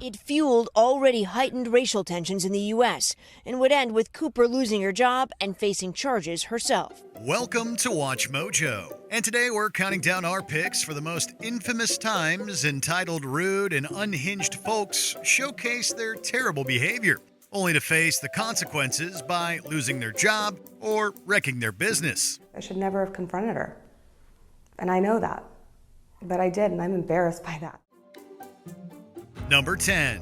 It fueled already heightened racial tensions in the U.S. and would end with Cooper losing her job and facing charges herself. Welcome to Watch Mojo. And today we're counting down our picks for the most infamous times entitled rude and unhinged folks showcase their terrible behavior, only to face the consequences by losing their job or wrecking their business. I should never have confronted her. And I know that. But I did, and I'm embarrassed by that. Number 10,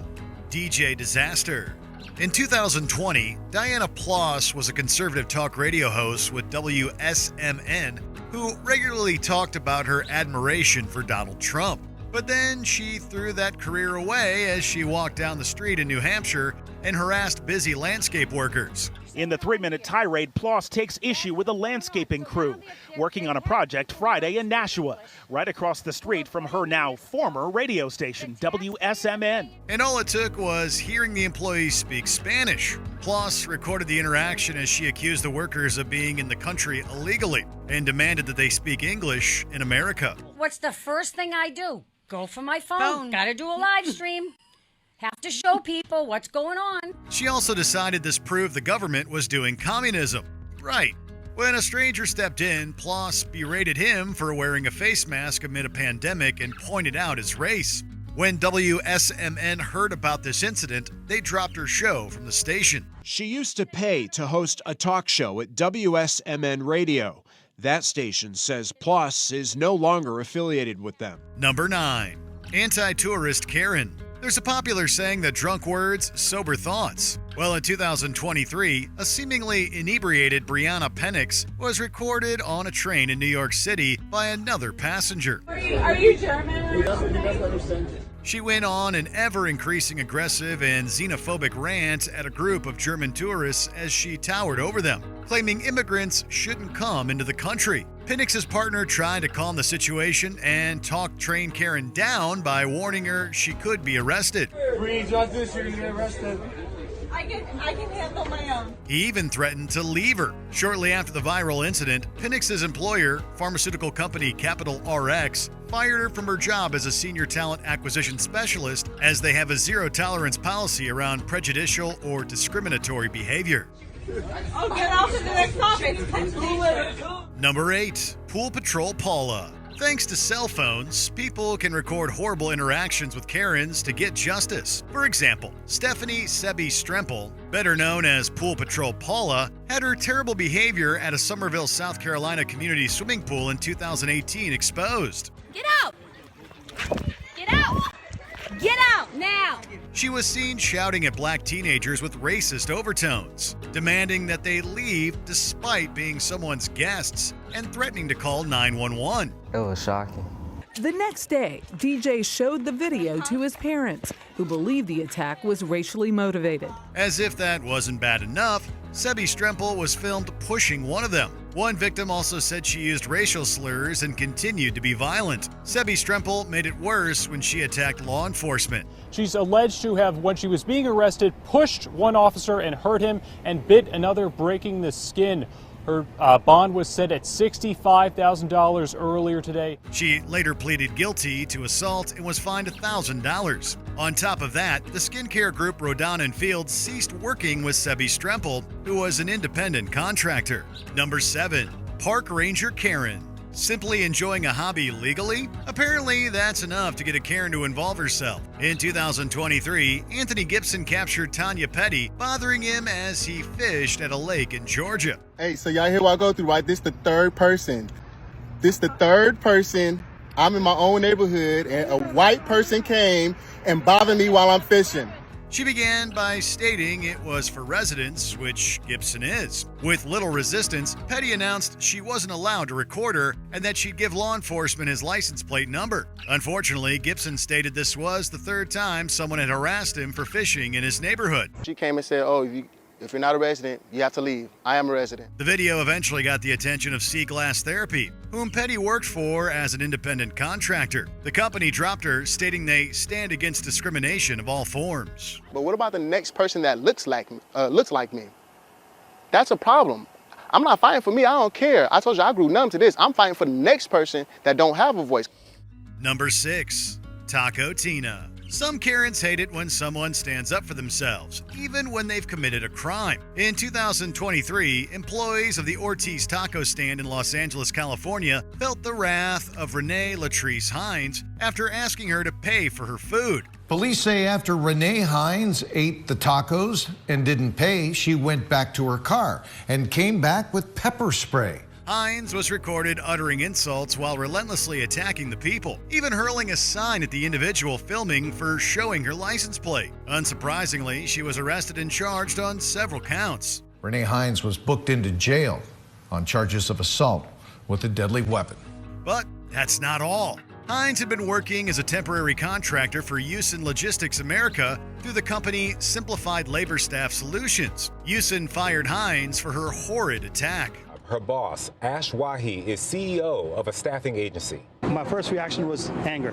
DJ Disaster. In 2020, Diana Ploss was a conservative talk radio host with WSMN who regularly talked about her admiration for Donald Trump. But then she threw that career away as she walked down the street in New Hampshire and harassed busy landscape workers. In the 3-minute tirade, Ploss takes issue with a landscaping crew working on a project Friday in Nashua, right across the street from her now former radio station, WSMN. And all it took was hearing the employees speak Spanish. Ploss recorded the interaction as she accused the workers of being in the country illegally and demanded that they speak English in America. What's the first thing I do? Go for my phone. Gotta do a live stream. Have to show people what's going on. She also decided this proved the government was doing communism. Right. When a stranger stepped in, Ploss berated him for wearing a face mask amid a pandemic and pointed out his race. When WSMN heard about this incident, they dropped her show from the station. She used to pay to host a talk show at WSMN Radio. That station says Ploss is no longer affiliated with them. Number 9, anti-tourist Karen. There's a popular saying that drunk words, sober thoughts. Well, in 2023, a seemingly inebriated Brianna Penix was recorded on a train in New York City by another passenger. Are you German? She went on an ever-increasing aggressive and xenophobic rant at a group of German tourists as she towered over them, claiming immigrants shouldn't come into the country. Penix's partner tried to calm the situation and talk train Karen down by warning her she could be arrested. Breathe, just this, you're gonna get arrested. I can handle my own. He even threatened to leave her. Shortly after the viral incident, Penix's employer, pharmaceutical company Capital RX, fired her from her job as a senior talent acquisition specialist as they have a zero-tolerance policy around prejudicial or discriminatory behavior. Oh, get off to the next topic. Number 8, Pool Patrol Paula. Thanks to cell phones, people can record horrible interactions with Karens to get justice. For example, Stephanie Sebi Strempel, better known as Pool Patrol Paula, had her terrible behavior at a Somerville, South Carolina community swimming pool in 2018 exposed. Get out! Get out! Get out now! She was seen shouting at black teenagers with racist overtones, demanding that they leave despite being someone's guests, and threatening to call 911. It was shocking. The next day, DJ showed the video to his parents, who believed the attack was racially motivated. As if that wasn't bad enough, Sebi Strempel was filmed pushing one of them. One victim also said she used racial slurs and continued to be violent. Sebi Strempel made it worse when she attacked law enforcement. She's alleged to have, when she was being arrested, pushed one officer and hurt him and bit another, breaking the skin. Her bond was set at $65,000 earlier today. She later pleaded guilty to assault and was fined $1,000. On top of that, the skincare group Rodan & Fields ceased working with Sebi Strempel, who was an independent contractor. Number 7, Park Ranger Karen. Simply enjoying a hobby legally? Apparently, that's enough to get a Karen to involve herself. In 2023, Anthony Gibson captured Tanya Petty, bothering him as he fished at a lake in Georgia. Hey, so y'all hear what I go through, right? This the third person. I'm in my own neighborhood, and a white person came and bothered me while I'm fishing. She began by stating it was for residents, which Gibson is. With little resistance, Petty announced she wasn't allowed to record her and that she'd give law enforcement his license plate number. Unfortunately, Gibson stated this was the third time someone had harassed him for fishing in his neighborhood. She came and said, if you're not a resident, you have to leave. I am a resident. The video eventually got the attention of Sea Glass Therapy, whom Petty worked for as an independent contractor. The company dropped her, stating they stand against discrimination of all forms. But what about the next person that looks like me? That's a problem. I'm not fighting for me. I don't care. I told you I grew numb to this. I'm fighting for the next person that don't have a voice. Number 6, Taco Tina. Some Karens hate it when someone stands up for themselves, even when they've committed a crime. In 2023, employees of the Ortiz taco stand in Los Angeles, California, felt the wrath of Renee Latrice Hines after asking her to pay for her food. Police say after Renee Hines ate the tacos and didn't pay, she went back to her car and came back with pepper spray. Hines was recorded uttering insults while relentlessly attacking the people, even hurling a sign at the individual filming for showing her license plate. Unsurprisingly, she was arrested and charged on several counts. Renee Hines was booked into jail on charges of assault with a deadly weapon. But that's not all. Hines had been working as a temporary contractor for Usin Logistics America through the company Simplified Labor Staff Solutions. Usin fired Hines for her horrid attack. Her boss, Ash Wahi, is CEO of a staffing agency. My first reaction was anger.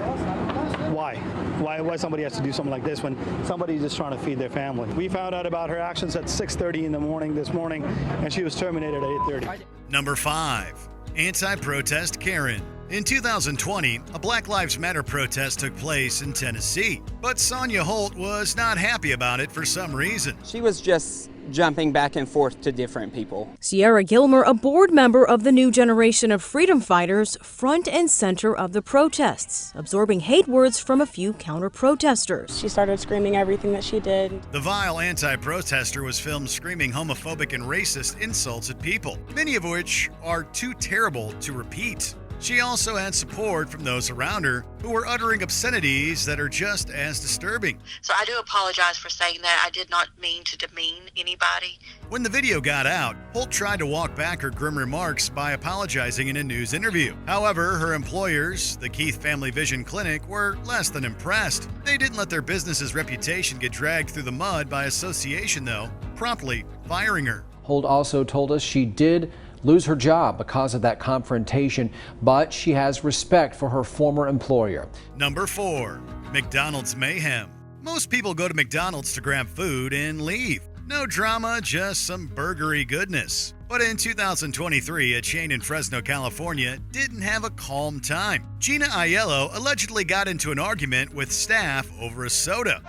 Why? Why somebody has to do something like this when somebody's just trying to feed their family? We found out about her actions at 6:30 in the morning this morning, and she was terminated at 8:30. Number 5. Anti-protest Karen. In 2020, a Black Lives Matter protest took place in Tennessee, but Sonia Holt was not happy about it for some reason. She was just jumping back and forth to different people. Sierra Gilmer, a board member of the new generation of freedom fighters, front and center of the protests, absorbing hate words from a few counter-protesters. She started screaming everything that she did. The vile anti-protester was filmed screaming homophobic and racist insults at people, many of which are too terrible to repeat. She also had support from those around her who were uttering obscenities that are just as disturbing. So I do apologize for saying that. I did not mean to demean anybody. When the video got out, Holt tried to walk back her grim remarks by apologizing in a news interview. However, her employers, the Keith Family Vision Clinic, were less than impressed. They didn't let their business's reputation get dragged through the mud by association, though, promptly firing her. Holt also told us she did lose her job because of that confrontation, but she has respect for her former employer. Number 4, McDonald's Mayhem. Most people go to McDonald's to grab food and leave. No drama, just some burgery goodness. But in 2023, a chain in Fresno, California, didn't have a calm time. Gina Aiello allegedly got into an argument with staff over a soda.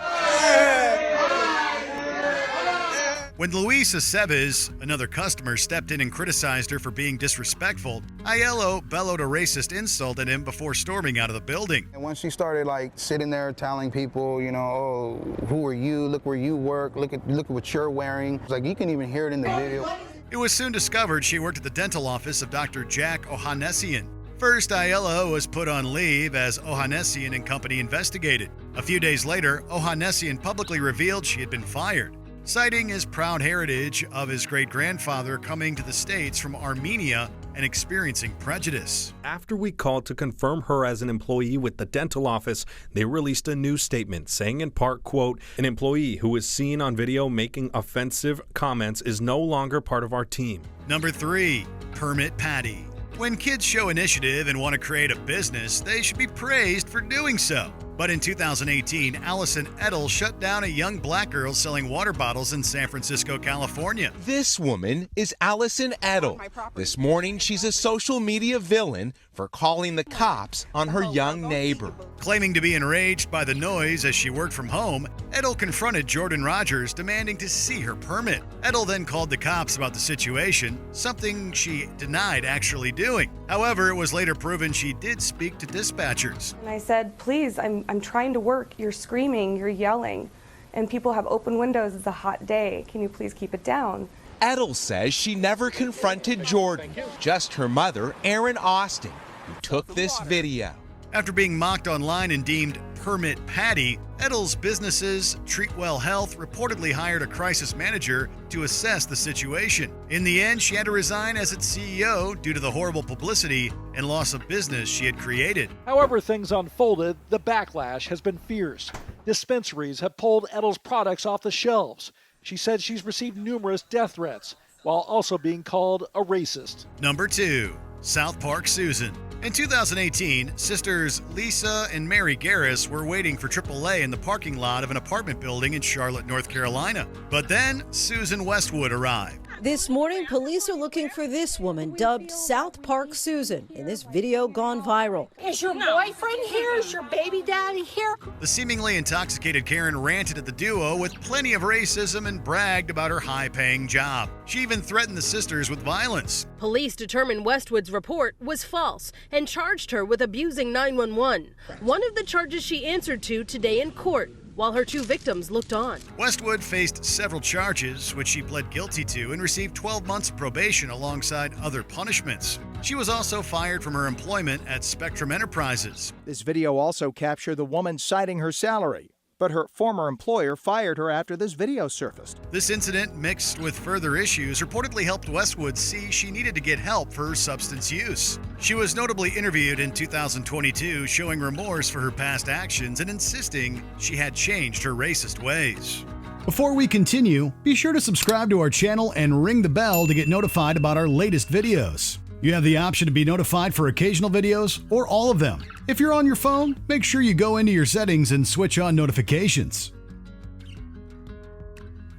When Luis Aceves, another customer, stepped in and criticized her for being disrespectful, Aiello bellowed a racist insult at him before storming out of the building. And once she started sitting there telling people, oh, who are you? Look where you work. Look at what you're wearing. It's like you can even hear it in the video. It was soon discovered she worked at the dental office of Dr. Jack Ohanessian. First, Aiello was put on leave as Ohanessian and company investigated. A few days later, Ohanessian publicly revealed she had been fired, citing his proud heritage of his great-grandfather coming to the States from Armenia and experiencing prejudice. After we called to confirm her as an employee with the dental office, they released a news statement saying in part, quote, "An employee who is seen on video making offensive comments is no longer part of our team." Number 3, Permit Patty. When kids show initiative and want to create a business, they should be praised for doing so. But in 2018, Allison Edel shut down a young black girl selling water bottles in San Francisco, California. This woman is Allison Edel. This morning, she's a social media villain for calling the cops on her young neighbor. Claiming to be enraged by the noise as she worked from home, Edel confronted Jordan Rogers, demanding to see her permit. Edel then called the cops about the situation, something she denied actually doing. However, it was later proven she did speak to dispatchers. And I said, please, I'm trying to work. You're screaming, you're yelling, and people have open windows. It's a hot day. Can you please keep it down? Edel says she never confronted Jordan, just her mother, Erin Austin, who took this video. After being mocked online and deemed Permit Patty, Edel's businesses, Treatwell Health, reportedly hired a crisis manager to assess the situation. In the end, she had to resign as its CEO due to the horrible publicity and loss of business she had created. However things unfolded, the backlash has been fierce. Dispensaries have pulled Edel's products off the shelves. She said she's received numerous death threats, while also being called a racist. Number 2, South Park Susan. In 2018, sisters Lisa and Mary Garris were waiting for AAA in the parking lot of an apartment building in Charlotte, North Carolina. But then Susan Westwood arrived. This morning, police are looking for this woman dubbed South Park Susan in this video gone viral. Is your boyfriend here? Is your baby daddy here? The seemingly intoxicated Karen ranted at the duo with plenty of racism and bragged about her high-paying job. She even threatened the sisters with violence. Police determined Westwood's report was false and charged her with abusing 911. One of the charges she answered to today in court, while her two victims looked on. Westwood faced several charges, which she pled guilty to and received 12 months of probation alongside other punishments. She was also fired from her employment at Spectrum Enterprises. This video also captured the woman citing her salary, but her former employer fired her after this video surfaced. This incident, mixed with further issues, reportedly helped Westwood see she needed to get help for her substance use. She was notably interviewed in 2022, showing remorse for her past actions and insisting she had changed her racist ways. Before we continue, be sure to subscribe to our channel and ring the bell to get notified about our latest videos. You have the option to be notified for occasional videos or all of them. If you're on your phone, make sure you go into your settings and switch on notifications.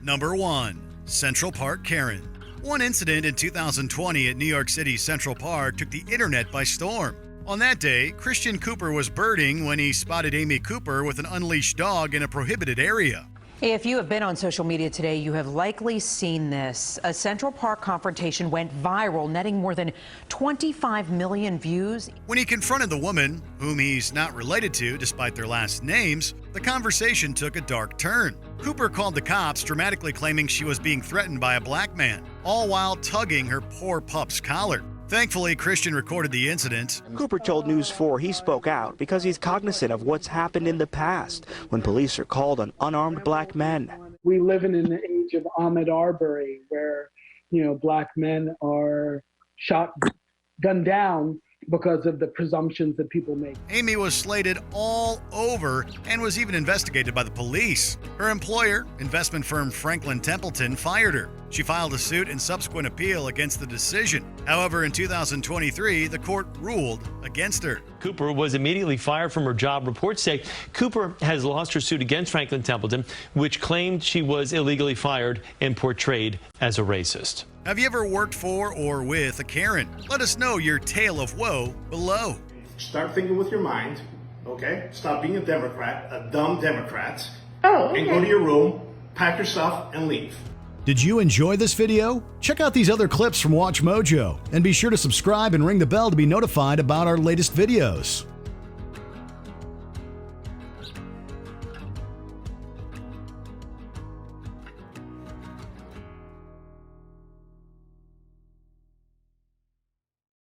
Number 1. Central Park Karen. One incident in 2020 at New York City's Central Park took the internet by storm. On that day, Christian Cooper was birding when he spotted Amy Cooper with an unleashed dog in a prohibited area. If you have been on social media today, you have likely seen this. A Central Park confrontation went viral, netting more than 25 million views. When he confronted the woman, whom he's not related to despite their last names, the conversation took a dark turn. Cooper called the cops, dramatically claiming she was being threatened by a black man, all while tugging her poor pup's collar. Thankfully, Christian recorded the incident. Cooper told News 4 he spoke out because he's cognizant of what's happened in the past when police are called on unarmed black men. We live in an age of Ahmaud Arbery where, black men are shot, gunned down because of the presumptions that people make. Amy was slated all over and was even investigated by the police. Her employer, investment firm Franklin Templeton, fired her. She filed a suit and subsequent appeal against the decision. However, in 2023, the court ruled against her. Cooper was immediately fired from her job. Reports say Cooper has lost her suit against Franklin Templeton, which claimed she was illegally fired and portrayed as a racist. Have you ever worked for or with a Karen? Let us know your tale of woe below. Start thinking with your mind, okay? Stop being a Democrat, a dumb Democrat, okay. And go to your room, pack your stuff, and leave. Did you enjoy this video? Check out these other clips from WatchMojo, and be sure to subscribe and ring the bell to be notified about our latest videos.